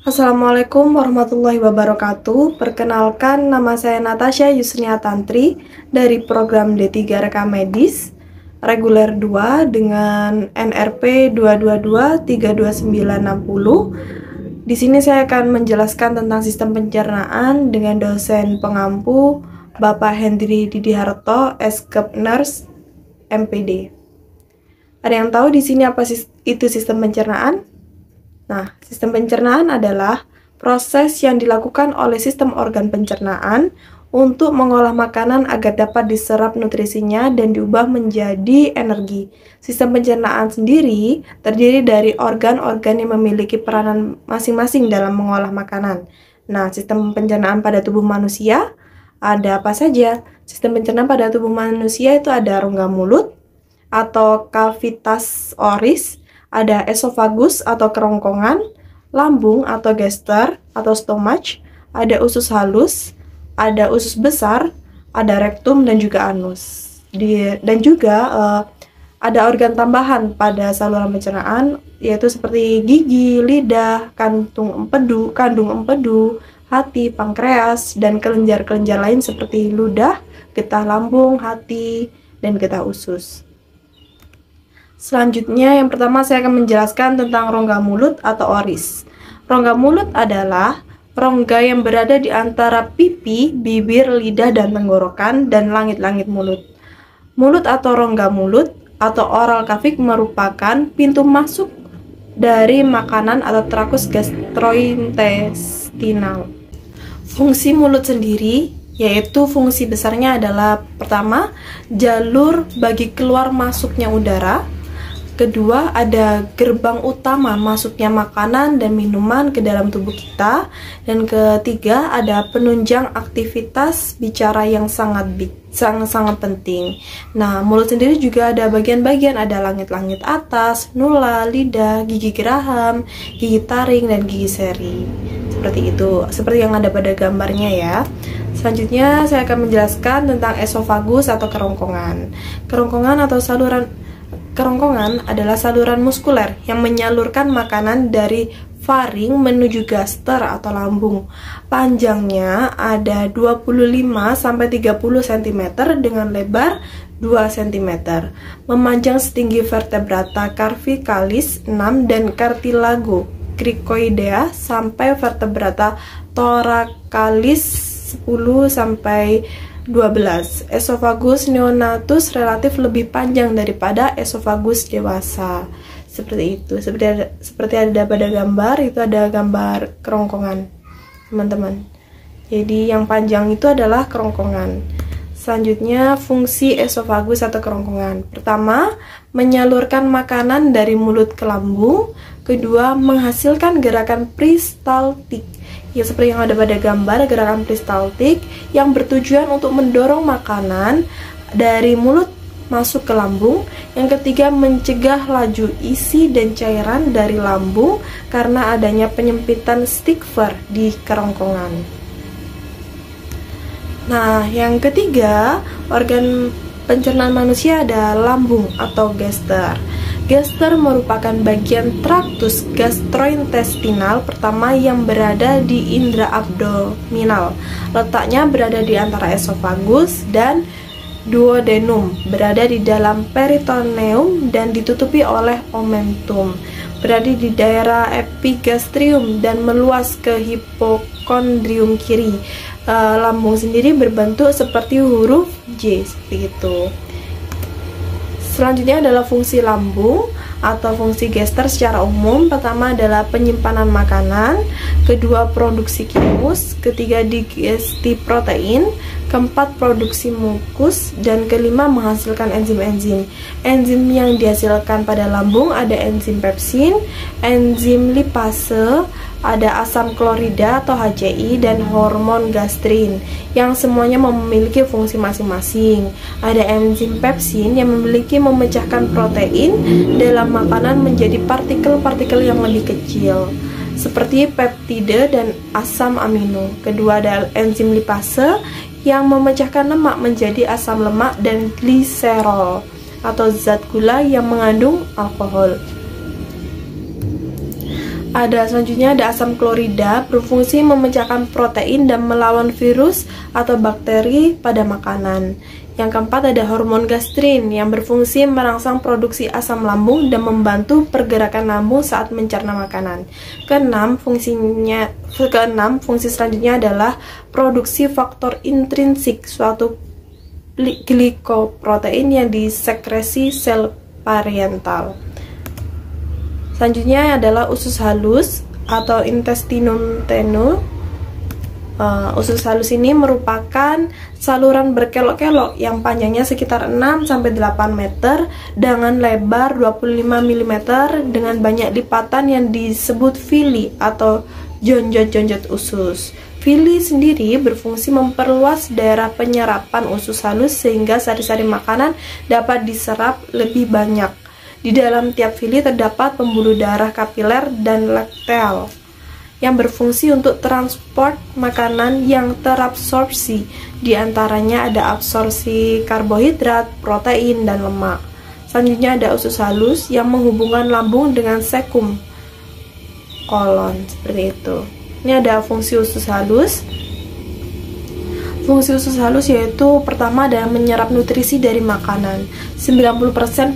Assalamualaikum warahmatullahi wabarakatuh. Perkenalkan, nama saya Natasha Yusnia Tantri dari program D3 Rekam Medis reguler 2 dengan NRP 222-32960. Di sini saya akan menjelaskan tentang sistem pencernaan dengan dosen pengampu Bapak Hendri Didiharto, Eskep Nurse, MPD. Ada yang tahu di sini apa itu sistem pencernaan? Nah, sistem pencernaan adalah proses yang dilakukan oleh sistem organ pencernaan untuk mengolah makanan agar dapat diserap nutrisinya dan diubah menjadi energi. Sistem pencernaan sendiri terdiri dari organ-organ yang memiliki peranan masing-masing dalam mengolah makanan. Nah, sistem pencernaan pada tubuh manusia ada apa saja? Sistem pencernaan pada tubuh manusia itu ada rongga mulut atau cavitas oris, ada esofagus atau kerongkongan, lambung atau gaster atau stomach, ada usus halus, ada usus besar, ada rektum dan juga anus. Dan juga ada organ tambahan pada saluran pencernaan, yaitu seperti gigi, lidah, kandung empedu, hati, pankreas, dan kelenjar-kelenjar lain seperti ludah, getah lambung, hati, dan getah usus. Selanjutnya, yang pertama saya akan menjelaskan tentang rongga mulut atau oris. Rongga mulut adalah rongga yang berada di antara pipi, bibir, lidah, dan tenggorokan, dan langit-langit mulut. Mulut atau rongga mulut atau oral cavity merupakan pintu masuk dari makanan atau trakus gastrointestinal. Fungsi mulut sendiri yaitu fungsi besarnya adalah pertama, jalur bagi keluar masuknya udara. Kedua, ada gerbang utama masuknya makanan dan minuman ke dalam tubuh kita. Dan ketiga, ada penunjang aktivitas bicara yang sangat penting. Nah, mulut sendiri juga ada bagian-bagian, ada langit-langit atas, nula, lidah, gigi geraham, gigi taring, dan gigi seri. Seperti itu, seperti yang ada pada gambarnya ya. Selanjutnya, saya akan menjelaskan tentang esofagus atau kerongkongan. Kerongkongan adalah saluran muskuler yang menyalurkan makanan dari faring menuju gaster atau lambung. Panjangnya ada 25-30 cm dengan lebar 2 cm. Memanjang setinggi vertebrata cervicalis 6 dan cartilago cricoidea sampai vertebrata thoracalis 10 sampai 12. Esofagus neonatus relatif lebih panjang daripada esofagus dewasa. Seperti itu. Seperti ada pada gambar, itu ada gambar kerongkongan, teman-teman. Jadi yang panjang itu adalah kerongkongan. Selanjutnya, fungsi esofagus atau kerongkongan. Pertama, menyalurkan makanan dari mulut ke lambung. Kedua, menghasilkan gerakan peristaltik. Ya, seperti yang ada pada gambar, gerakan peristaltik yang bertujuan untuk mendorong makanan dari mulut masuk ke lambung. Yang ketiga, mencegah laju isi dan cairan dari lambung karena adanya penyempitan stigfer di kerongkongan. Nah, yang ketiga, organ pencernaan manusia ada lambung atau gaster. Gaster merupakan bagian traktus gastrointestinal pertama yang berada di indera abdominal. Letaknya berada di antara esofagus dan duodenum, berada di dalam peritoneum dan ditutupi oleh omentum. Berada di daerah epigastrium dan meluas ke hipokondrium kiri. Lambung sendiri berbentuk seperti huruf J, seperti itu. Selanjutnya adalah fungsi lambung atau fungsi gaster secara umum. Pertama adalah penyimpanan makanan, kedua produksi kimus, ketiga digesti protein, keempat produksi mukus, dan kelima menghasilkan enzim-enzim. Enzim yang dihasilkan pada lambung ada enzim pepsin, enzim lipase, ada asam klorida atau HCI, dan hormon gastrin yang semuanya memiliki fungsi masing-masing. Ada enzim pepsin yang memecahkan protein dalam makanan menjadi partikel-partikel yang lebih kecil seperti peptida dan asam amino. Kedua ada enzim lipase yang memecahkan lemak menjadi asam lemak dan gliserol atau zat gula yang mengandung alkohol. Ada selanjutnya ada asam klorida, berfungsi memecahkan protein dan melawan virus atau bakteri pada makanan. Yang keempat ada hormon gastrin yang berfungsi merangsang produksi asam lambung dan membantu pergerakan lambung saat mencerna makanan. Keenam, fungsi selanjutnya adalah produksi faktor intrinsik, suatu glikoprotein yang disekresi sel parietal. Selanjutnya adalah usus halus atau intestinum tenue. Usus halus ini merupakan saluran berkelok-kelok yang panjangnya sekitar 6-8 meter dengan lebar 25 mm dengan banyak lipatan yang disebut villi atau jonjot-jonjot usus. Villi sendiri berfungsi memperluas daerah penyerapan usus halus sehingga sari-sari makanan dapat diserap lebih banyak. Di dalam tiap villi terdapat pembuluh darah kapiler dan lakteal yang berfungsi untuk transport makanan yang terabsorpsi. Di antaranya ada absorpsi karbohidrat, protein, dan lemak. Selanjutnya ada usus halus yang menghubungkan lambung dengan sekum kolon, seperti itu. Ini ada fungsi usus halus. Fungsi usus halus yaitu pertama adalah menyerap nutrisi dari makanan. 90%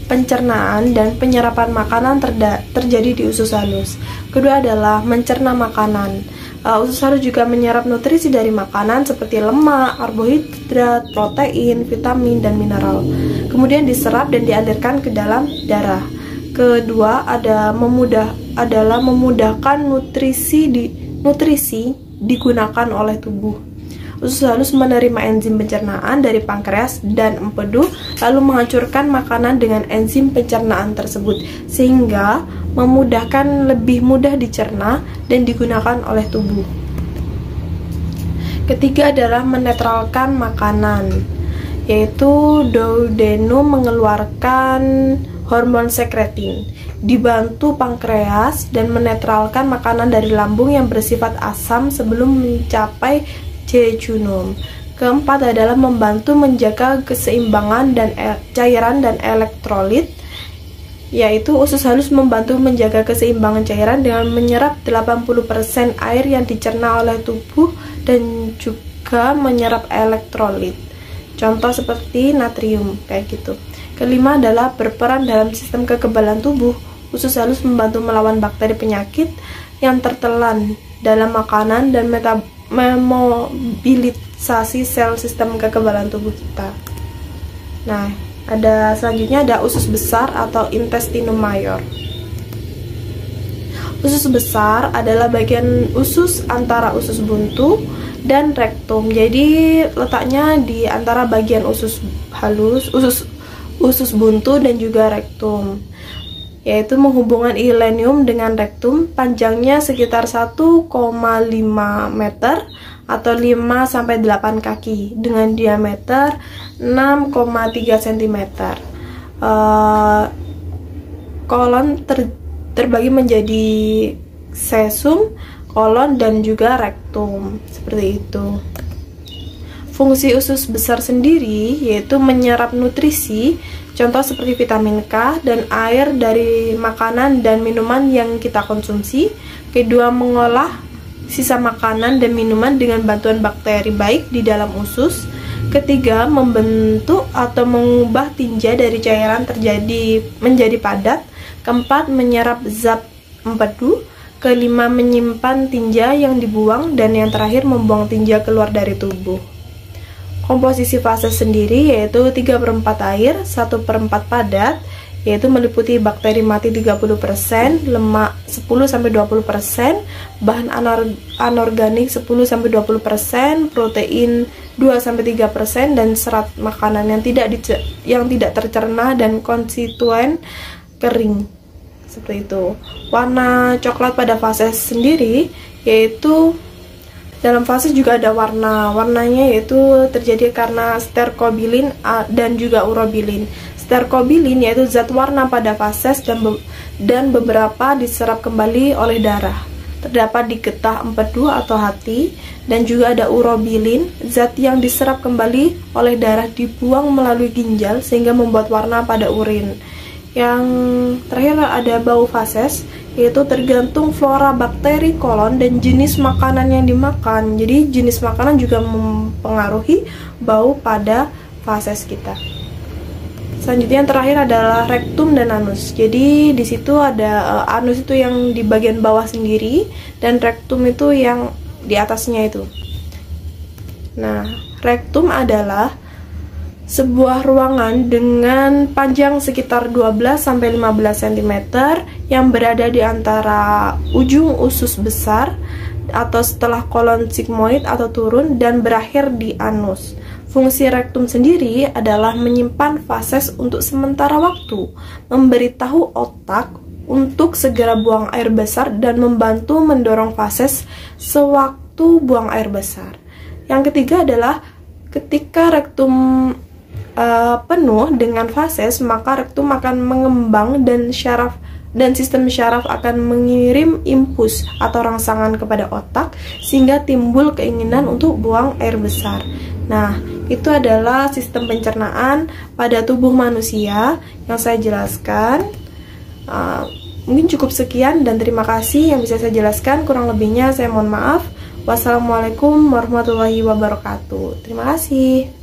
pencernaan dan penyerapan makanan terjadi di usus halus. Kedua adalah mencerna makanan. Usus halus juga menyerap nutrisi dari makanan seperti lemak, karbohidrat, protein, vitamin, dan mineral. Kemudian diserap dan dialirkan ke dalam darah. Kedua adalah memudahkan nutrisi digunakan oleh tubuh. Usus halus menerima enzim pencernaan dari pankreas dan empedu, lalu menghancurkan makanan dengan enzim pencernaan tersebut, sehingga memudahkan lebih mudah dicerna dan digunakan oleh tubuh. Ketiga adalah menetralkan makanan, yaitu duodenum mengeluarkan hormon sekretin, dibantu pankreas dan menetralkan makanan dari lambung yang bersifat asam sebelum mencapai jejunum. Keempat adalah membantu menjaga keseimbangan dan cairan dan elektrolit, yaitu usus halus membantu menjaga keseimbangan cairan dengan menyerap 80% air yang dicerna oleh tubuh dan juga menyerap elektrolit. Contoh seperti natrium, kayak gitu. Kelima adalah berperan dalam sistem kekebalan tubuh. Usus halus membantu melawan bakteri penyakit yang tertelan dalam makanan dan memobilisasi sel sistem kekebalan tubuh kita. Nah, selanjutnya ada usus besar atau intestinum major. Usus besar adalah bagian usus antara usus buntu dan rektum. Jadi letaknya di antara bagian usus halus, usus buntu dan juga rektum, yaitu menghubungkan ileum dengan rektum. Panjangnya sekitar 1,5 meter atau 5-8 kaki dengan diameter 6,3 cm. Kolon terbagi menjadi cecum, kolon, dan juga rektum, seperti itu. Fungsi usus besar sendiri yaitu menyerap nutrisi, contoh seperti vitamin K dan air dari makanan dan minuman yang kita konsumsi. Kedua, mengolah sisa makanan dan minuman dengan bantuan bakteri baik di dalam usus. Ketiga, membentuk atau mengubah tinja dari cairan menjadi padat. Keempat, menyerap zat empedu. Kelima, menyimpan tinja yang dibuang. Dan yang terakhir, membuang tinja keluar dari tubuh. Komposisi fase sendiri yaitu 3/4 air, 1/4 padat, yaitu meliputi bakteri mati 30%, lemak 10-20%, bahan anorganik 10-20%, protein 2-3%, dan serat makanan yang tidak tercerna dan konstituen kering. Seperti itu. Warna coklat pada fase sendiri yaitu dalam fase juga ada warnanya yaitu terjadi karena sterkobilin dan juga urobilin. Sterkobilin yaitu zat warna pada fases dan beberapa diserap kembali oleh darah. Terdapat di getah empedu atau hati, dan juga ada urobilin, zat yang diserap kembali oleh darah dibuang melalui ginjal sehingga membuat warna pada urin. Yang terakhir ada bau fases, yaitu tergantung flora bakteri kolon dan jenis makanan yang dimakan. Jadi jenis makanan juga mempengaruhi bau pada fases kita. Selanjutnya yang terakhir adalah rektum dan anus. Jadi di situ ada anus itu yang di bagian bawah sendiri dan rektum itu yang di atasnya itu. Nah, rektum adalah sebuah ruangan dengan panjang sekitar 12-15 cm yang berada di antara ujung usus besar atau setelah kolon sigmoid atau turun dan berakhir di anus. Fungsi rektum sendiri adalah menyimpan fases untuk sementara waktu, memberitahu otak untuk segera buang air besar dan membantu mendorong fases sewaktu buang air besar. Yang ketiga adalah ketika rektum penuh dengan fases, maka rektum akan mengembang dan sistem syaraf akan mengirim impuls atau rangsangan kepada otak sehingga timbul keinginan untuk buang air besar. Nah, itu adalah sistem pencernaan pada tubuh manusia yang saya jelaskan. Mungkin cukup sekian dan terima kasih yang bisa saya jelaskan. Kurang lebihnya saya mohon maaf. Wassalamualaikum warahmatullahi wabarakatuh. Terima kasih.